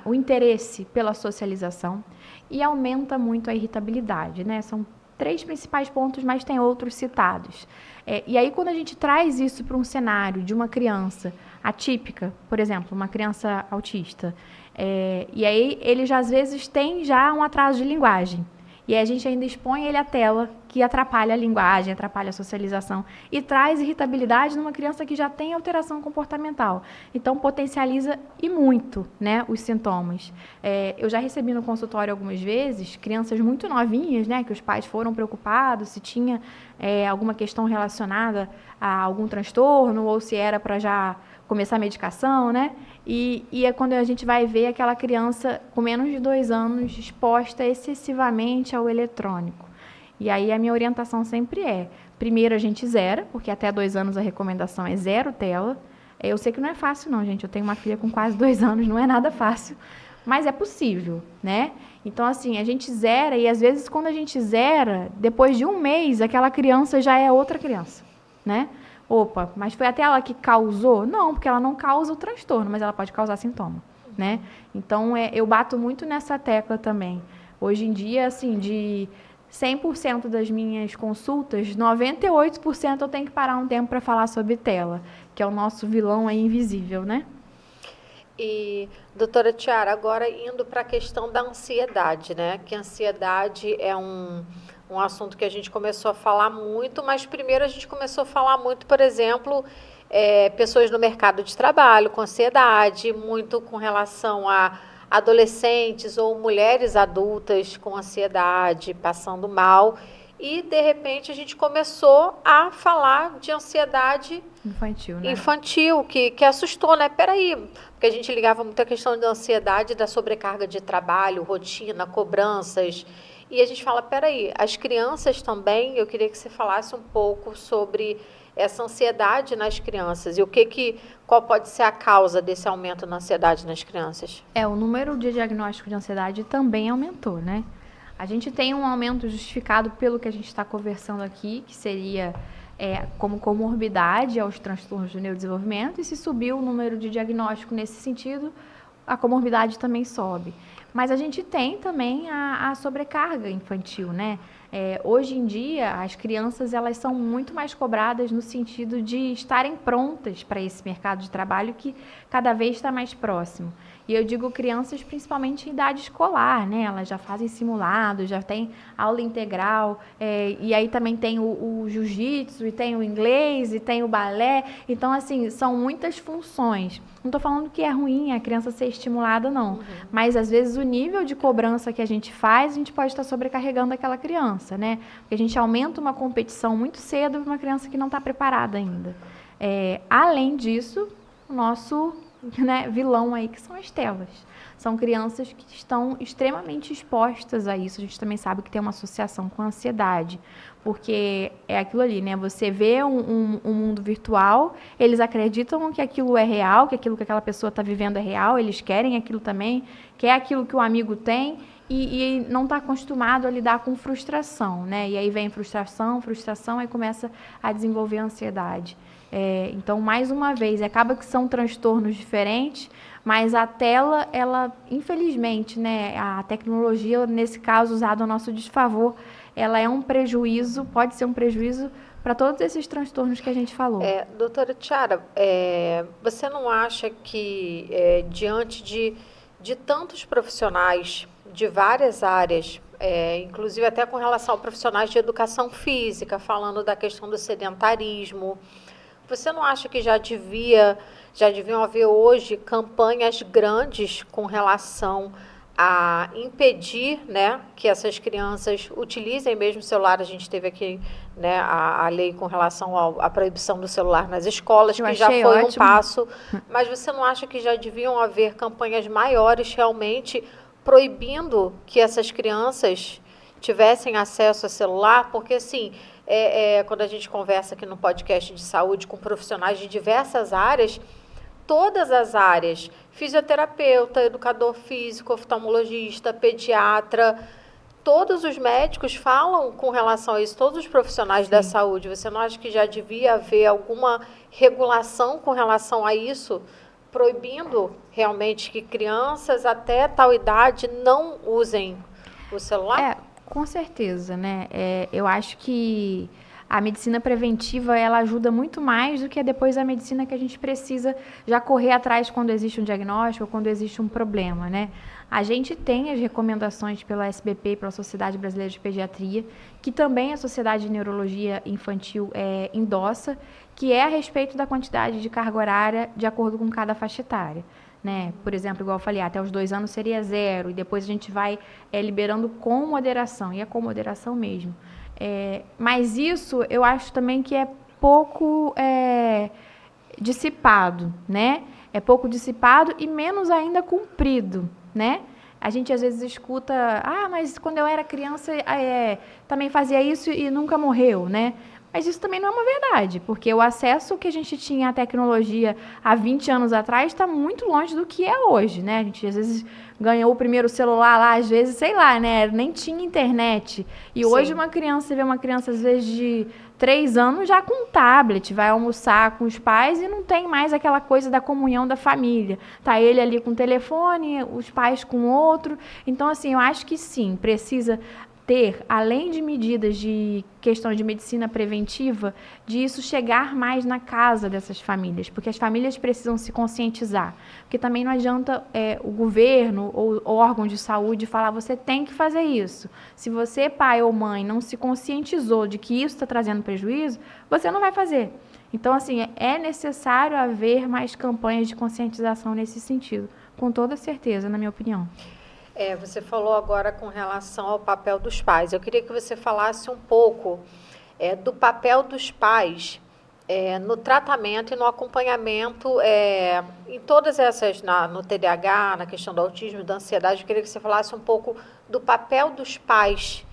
[SPEAKER 2] o interesse pela socialização e aumenta muito a irritabilidade, São 3 principais pontos, mas tem outros citados. E aí, quando a gente traz isso para um cenário de uma criança atípica, por exemplo, uma criança autista, e aí ele já, às vezes, tem já um atraso de linguagem. E aí a gente ainda expõe ele à tela, que atrapalha a linguagem, atrapalha a socialização e traz irritabilidade numa criança que já tem alteração comportamental. Então, potencializa e muito, os sintomas. Eu já recebi no consultório algumas vezes crianças muito novinhas, que os pais foram preocupados se tinha alguma questão relacionada a algum transtorno ou se era para já começar a medicação, E é quando a gente vai ver aquela criança com menos de 2 anos exposta excessivamente ao eletrônico. E aí a minha orientação sempre primeiro a gente zera, porque até 2 anos a recomendação é 0 tela. Eu sei que não é fácil não, gente, eu tenho uma filha com quase 2 anos, não é nada fácil, mas é possível, Então, assim, a gente zera e às vezes quando a gente zera, depois de 1 mês, aquela criança já é outra criança. né? Opa, mas foi até ela que causou? Não, porque ela não causa o transtorno, mas ela pode causar sintoma, né? Então, eu bato muito nessa tecla também. Hoje em dia, assim, de 100% das minhas consultas, 98% eu tenho que parar um tempo para falar sobre tela, que é o nosso vilão aí invisível, né?
[SPEAKER 1] E, doutora Tiara, agora indo para a questão da ansiedade, né? Que a ansiedade é um assunto que a gente começou a falar muito, mas primeiro a gente começou a falar muito, por exemplo, pessoas no mercado de trabalho com ansiedade, muito com relação a adolescentes ou mulheres adultas com ansiedade, passando mal. E, de repente, a gente começou a falar de ansiedade
[SPEAKER 2] Infantil, né?
[SPEAKER 1] infantil, que assustou, né? Peraí, porque a gente ligava muito a questão da ansiedade, da sobrecarga de trabalho, rotina, cobranças. E a gente fala, peraí, as crianças também, eu queria que você falasse um pouco sobre essa ansiedade nas crianças e qual pode ser a causa desse aumento na ansiedade nas crianças.
[SPEAKER 2] O número de diagnóstico de ansiedade também aumentou, né? A gente tem um aumento justificado pelo que a gente está conversando aqui, que seria como comorbidade aos transtornos do neurodesenvolvimento, e se subir o número de diagnóstico nesse sentido, a comorbidade também sobe. Mas a gente tem também a sobrecarga infantil, né? Hoje em dia, as crianças elas são muito mais cobradas no sentido de estarem prontas para esse mercado de trabalho que cada vez está mais próximo. E eu digo crianças principalmente em idade escolar, né? Elas já fazem simulados, já tem aula integral, e aí também tem o jiu-jitsu, e tem o inglês, e tem o balé. Então, assim, são muitas funções. Não estou falando que é ruim a criança ser estimulada, não. Mas, às vezes, o nível de cobrança que a gente faz, a gente pode estar sobrecarregando aquela criança, né? Porque a gente aumenta uma competição muito cedo para uma criança que não está preparada ainda. Além disso, o nosso vilão aí, que são as telas. São crianças que estão extremamente expostas a isso. A gente também sabe que tem uma associação com a ansiedade, porque é aquilo ali, né? Você vê um mundo virtual, eles acreditam que aquilo é real, que aquilo que aquela pessoa está vivendo é real, eles querem aquilo também, quer aquilo que o amigo tem, e não está acostumado a lidar com frustração, né? E aí vem frustração, aí começa a desenvolver a ansiedade. Então, mais uma vez, acaba que são transtornos diferentes, mas a tela, ela, infelizmente, né, a tecnologia, nesse caso, usada a nosso desfavor, ela é um prejuízo, pode ser um prejuízo para todos esses transtornos que a gente falou.
[SPEAKER 1] Doutora Tiara, você não acha que, diante de tantos profissionais de várias áreas, inclusive até com relação a profissionais de educação física, falando da questão do sedentarismo, você não acha que já deviam haver hoje campanhas grandes com relação a impedir, né, que essas crianças utilizem mesmo o celular? A gente teve aqui, né, a lei com relação à proibição do celular nas escolas, que já foi um passo, mas você não acha que já deviam haver campanhas maiores realmente proibindo que essas crianças tivessem acesso a celular? Porque, assim, quando a gente conversa aqui no podcast de saúde com profissionais de diversas áreas, todas as áreas, fisioterapeuta, educador físico, oftalmologista, pediatra, todos os médicos falam com relação a isso, todos os profissionais da saúde. Você não acha que já devia haver alguma regulação com relação a isso, proibindo realmente que crianças até tal idade não usem o celular?
[SPEAKER 2] Com certeza, né? Eu acho que a medicina preventiva, ela ajuda muito mais do que depois a medicina que a gente precisa já correr atrás quando existe um diagnóstico ou quando existe um problema, né? A gente tem as recomendações pela SBP, pela Sociedade Brasileira de Pediatria, que também a Sociedade de Neurologia Infantil endossa, que é a respeito da quantidade de carga horária de acordo com cada faixa etária. Né? Por exemplo, igual eu falei, até os 2 anos seria 0, e depois a gente vai liberando com moderação, e é com moderação mesmo. Mas isso eu acho também que é pouco dissipado, né? É pouco dissipado e menos ainda cumprido, né? A gente às vezes escuta, mas quando eu era criança também fazia isso e nunca morreu, né? Mas isso também não é uma verdade, porque o acesso que a gente tinha à tecnologia há 20 anos atrás está muito longe do que é hoje, né? A gente às vezes ganhou o primeiro celular lá, às vezes, sei lá, né? Nem tinha internet. E hoje
[SPEAKER 1] Sim.
[SPEAKER 2] uma criança, você vê uma criança às vezes de 3 anos já com tablet, vai almoçar com os pais e não tem mais aquela coisa da comunhão da família. Tá ele ali com o telefone, os pais com outro. Então, assim, eu acho que sim, precisa ter, além de medidas de questão de medicina preventiva, de isso chegar mais na casa dessas famílias, porque as famílias precisam se conscientizar, porque também não adianta o governo ou órgão de saúde falar, você tem que fazer isso. Se você, pai ou mãe, não se conscientizou de que isso está trazendo prejuízo, você não vai fazer. Então, assim, é necessário haver mais campanhas de conscientização nesse sentido, com toda certeza, na minha opinião.
[SPEAKER 1] Você falou agora com relação ao papel dos pais. Eu queria que você falasse um pouco do papel dos pais no tratamento e no acompanhamento em todas essas, no TDAH, na questão do autismo, da ansiedade. Eu queria que você falasse um pouco do papel dos pais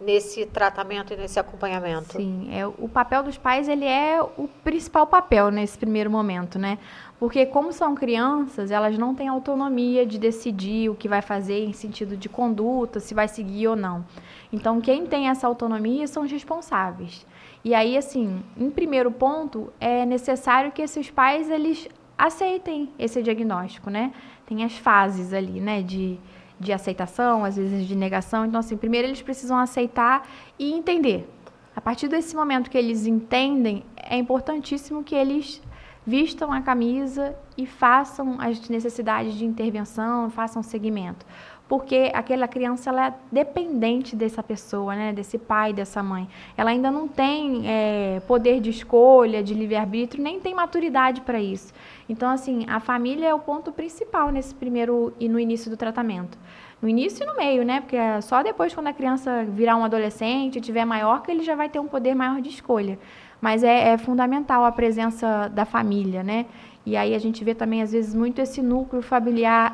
[SPEAKER 1] nesse tratamento e nesse acompanhamento.
[SPEAKER 2] Sim, o papel dos pais, ele é o principal papel nesse primeiro momento, né? Porque como são crianças, elas não têm autonomia de decidir o que vai fazer em sentido de conduta, se vai seguir ou não. Então, quem tem essa autonomia são os responsáveis. E aí, assim, em primeiro ponto, é necessário que esses pais, eles aceitem esse diagnóstico, né? Tem as fases ali, né, de aceitação, às vezes de negação. Então, assim, primeiro eles precisam aceitar e entender. A partir desse momento que eles entendem, é importantíssimo que eles vistam a camisa e façam as necessidades de intervenção, façam seguimento. Porque aquela criança, ela é dependente dessa pessoa, né? Desse pai, dessa mãe. Ela ainda não tem poder de escolha, de livre-arbítrio, nem tem maturidade para isso. Então, assim, a família é o ponto principal nesse primeiro e no início do tratamento. No início e no meio, né? Porque é só depois, quando a criança virar um adolescente, tiver maior, que ele já vai ter um poder maior de escolha. Mas é fundamental a presença da família, né? E aí a gente vê também, às vezes, muito esse núcleo familiar,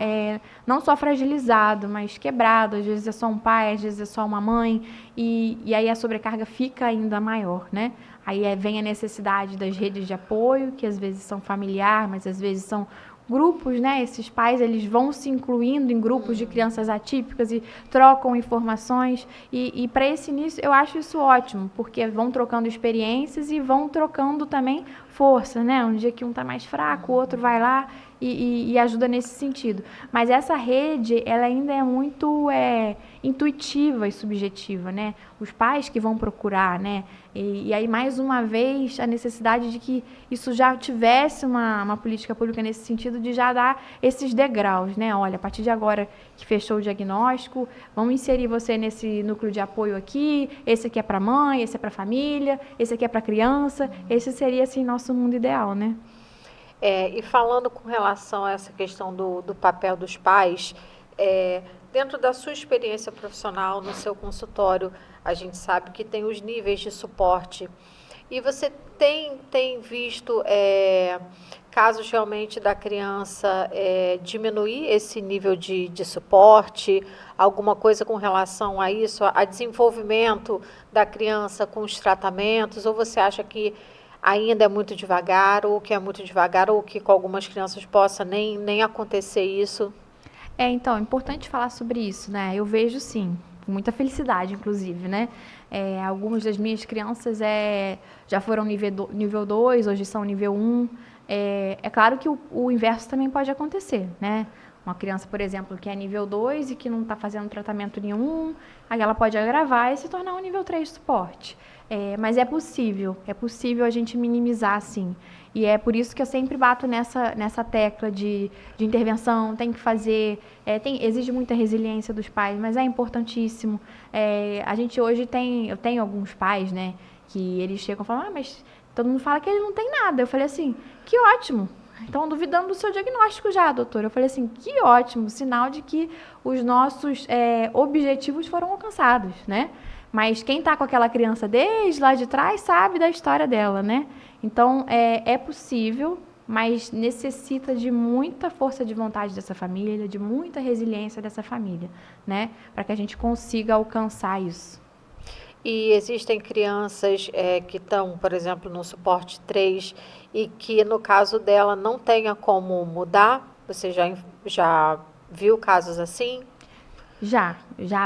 [SPEAKER 2] não só fragilizado, mas quebrado. Às vezes é só um pai, às vezes é só uma mãe. E aí a sobrecarga fica ainda maior, né? Aí vem a necessidade das redes de apoio, que às vezes são familiar, mas às vezes são grupos, né? Esses pais, eles vão se incluindo em grupos de crianças atípicas e trocam informações. E para esse início, eu acho isso ótimo, porque vão trocando experiências e vão trocando também força, né? Um dia que um está mais fraco, o outro vai lá e ajuda nesse sentido. Mas essa rede, ela ainda é muito intuitiva e subjetiva, né? Os pais que vão procurar, né? E aí, mais uma vez, a necessidade de que isso já tivesse uma política pública nesse sentido de já dar esses degraus, né? Olha, a partir de agora que fechou o diagnóstico, vamos inserir você nesse núcleo de apoio aqui, esse aqui é para a mãe, esse é para a família, esse aqui é para a criança, esse seria, assim, nosso mundo ideal, né?
[SPEAKER 1] E falando com relação a essa questão do papel dos pais, dentro da sua experiência profissional, no seu consultório, a gente sabe que tem os níveis de suporte. E você tem visto casos realmente da criança diminuir esse nível de suporte, alguma coisa com relação a isso, a desenvolvimento da criança com os tratamentos, ou você acha que ainda é muito devagar, ou que é muito devagar, ou que com algumas crianças possa nem acontecer isso?
[SPEAKER 2] Então, é importante falar sobre isso, né? Eu vejo sim, com muita felicidade, inclusive, né? Algumas das minhas crianças já foram nível 2, hoje são nível 1. É claro que o inverso também pode acontecer, né? Uma criança, por exemplo, que é nível 2 e que não está fazendo tratamento nenhum, aí ela pode agravar e se tornar um nível 3 de suporte. Mas é possível a gente minimizar, sim. E é por isso que eu sempre bato nessa tecla de intervenção, tem que fazer, exige muita resiliência dos pais, mas é importantíssimo. A gente hoje eu tenho alguns pais, né, que eles chegam e falam, mas todo mundo fala que ele não tem nada. Eu falei assim, que ótimo. Estão duvidando do seu diagnóstico já, doutora. Eu falei assim, que ótimo, sinal de que os nossos objetivos foram alcançados, né? Mas quem está com aquela criança desde lá de trás sabe da história dela, né? Então, é possível, mas necessita de muita força de vontade dessa família, de muita resiliência dessa família, né? Para que a gente consiga alcançar isso.
[SPEAKER 1] E existem crianças que estão, por exemplo, no suporte 3 e que, no caso dela, não tenha como mudar? Você já viu casos assim?
[SPEAKER 2] Já,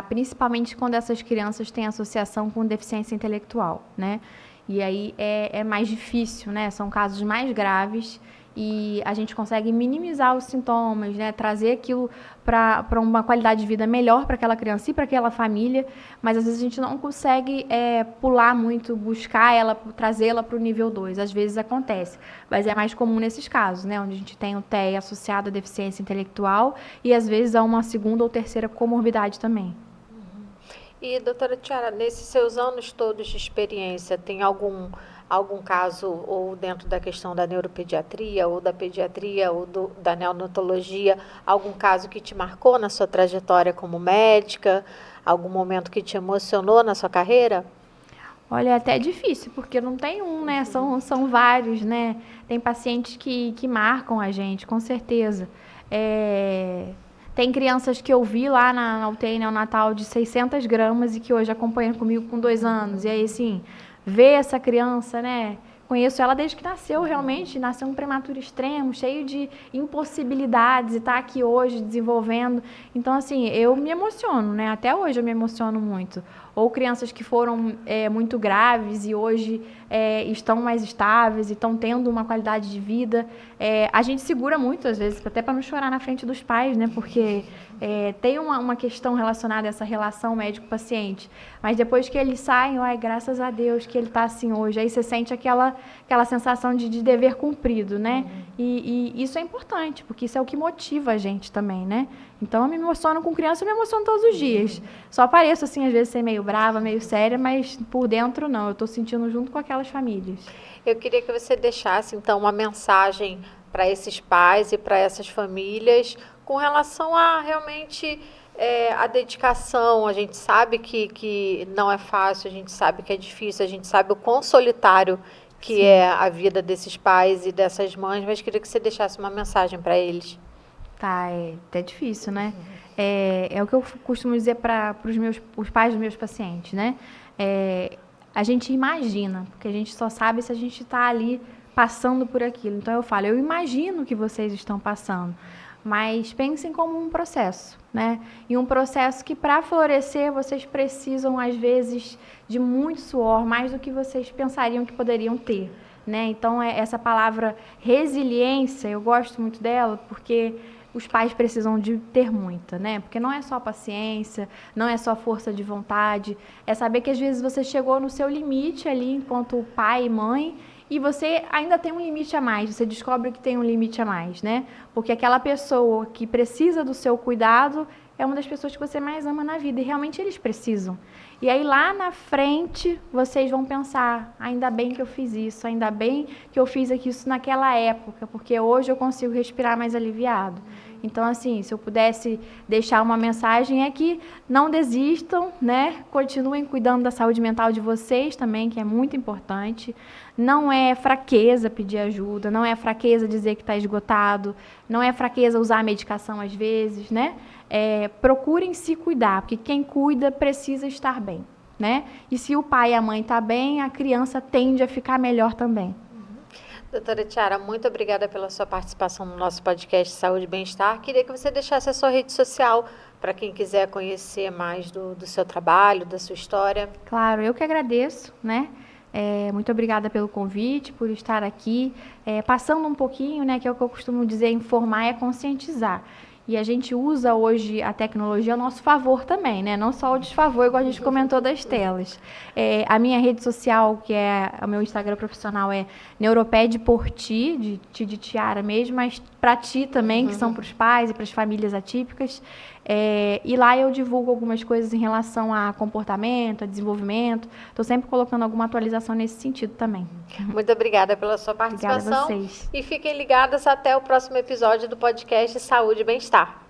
[SPEAKER 2] principalmente quando essas crianças têm associação com deficiência intelectual, né? E aí é mais difícil, né? São casos mais graves e a gente consegue minimizar os sintomas, né? Trazer aquilo para uma qualidade de vida melhor para aquela criança e para aquela família, mas às vezes a gente não consegue pular muito, buscar ela, trazê-la para o nível 2. Às vezes acontece, mas é mais comum nesses casos, né? Onde a gente tem o TEA associado à deficiência intelectual e às vezes a uma segunda ou terceira comorbidade também.
[SPEAKER 1] E, doutora Tiara, nesses seus anos todos de experiência, tem algum caso, ou dentro da questão da neuropediatria, ou da pediatria, ou da neonatologia, algum caso que te marcou na sua trajetória como médica? Algum momento que te emocionou na sua carreira?
[SPEAKER 2] Olha, é até difícil, porque não tem um, né? São vários, né? Tem pacientes que marcam a gente, com certeza. Tem crianças que eu vi lá na UTI neonatal de 600 gramas e que hoje acompanham comigo com 2 anos. E aí, assim, ver essa criança, né? Conheço ela desde que nasceu, realmente. Nasceu um prematuro extremo, cheio de impossibilidades e está aqui hoje desenvolvendo. Então, assim, eu me emociono, né? Até hoje eu me emociono muito. Ou crianças que foram muito graves e hoje estão mais estáveis e estão tendo uma qualidade de vida. A gente segura muito, às vezes, até para não chorar na frente dos pais, né? Porque tem uma questão relacionada a essa relação médico-paciente. Mas depois que eles saem, ai, graças a Deus que ele está assim hoje. Aí você sente aquela sensação de dever cumprido, né? E isso é importante, porque isso é o que motiva a gente também, né? Então, eu me emociono com criança, eu me emociono todos os dias. Só pareço, assim, às vezes, ser meio brava, meio séria, mas por dentro, não. Eu estou sentindo junto com aquelas famílias.
[SPEAKER 1] Eu queria que você deixasse, então, uma mensagem para esses pais e para essas famílias com relação a realmente a dedicação. A gente sabe que não é fácil, a gente sabe que é difícil, a gente sabe o quão solitário que
[SPEAKER 2] Sim.
[SPEAKER 1] é a vida desses pais e dessas mães, mas queria que você deixasse uma mensagem para eles.
[SPEAKER 2] Tá, é até difícil, né? É o que eu costumo dizer para os pais dos meus pacientes, né? A gente imagina, porque a gente só sabe se a gente está ali passando por aquilo. Então eu falo, eu imagino que vocês estão passando, mas pensem como um processo, né? E um processo que para florescer vocês precisam às vezes de muito suor, mais do que vocês pensariam que poderiam ter, né? Então essa palavra resiliência, eu gosto muito dela porque os pais precisam de ter muita, né? Porque não é só paciência, não é só força de vontade, é saber que às vezes você chegou no seu limite ali enquanto pai e mãe e você ainda tem um limite a mais, você descobre que tem um limite a mais, né? Porque aquela pessoa que precisa do seu cuidado é uma das pessoas que você mais ama na vida e realmente eles precisam. E aí lá na frente vocês vão pensar, ainda bem que eu fiz isso, ainda bem que eu fiz isso naquela época, porque hoje eu consigo respirar mais aliviado. Então, assim, se eu pudesse deixar uma mensagem é que não desistam, né? Continuem cuidando da saúde mental de vocês também, que é muito importante. Não é fraqueza pedir ajuda, não é fraqueza dizer que está esgotado, não é fraqueza usar a medicação às vezes, né? Procurem se cuidar, porque quem cuida precisa estar bem, né? E se o pai e a mãe estão bem, a criança tende a ficar melhor também.
[SPEAKER 1] Doutora Tiara, muito obrigada pela sua participação no nosso podcast Saúde e Bem-Estar. Queria que você deixasse a sua rede social para quem quiser conhecer mais do seu trabalho, da sua história.
[SPEAKER 2] Claro, eu que agradeço, né? Muito obrigada pelo convite, por estar aqui, passando um pouquinho, né, que é o que eu costumo dizer, informar é conscientizar. E a gente usa hoje a tecnologia a nosso favor também, né? Não só o desfavor, igual a gente comentou das telas. A minha rede social, que é o meu Instagram profissional, é Neuroped por Ti, de Tiara mesmo, mas para ti também, que são para os pais e para as famílias atípicas. E lá eu divulgo algumas coisas em relação a comportamento, a desenvolvimento. Estou sempre colocando alguma atualização nesse sentido também.
[SPEAKER 1] Muito obrigada pela sua participação.
[SPEAKER 2] Obrigada a vocês.
[SPEAKER 1] E fiquem ligadas até o próximo episódio do podcast Saúde e Bem-Estar.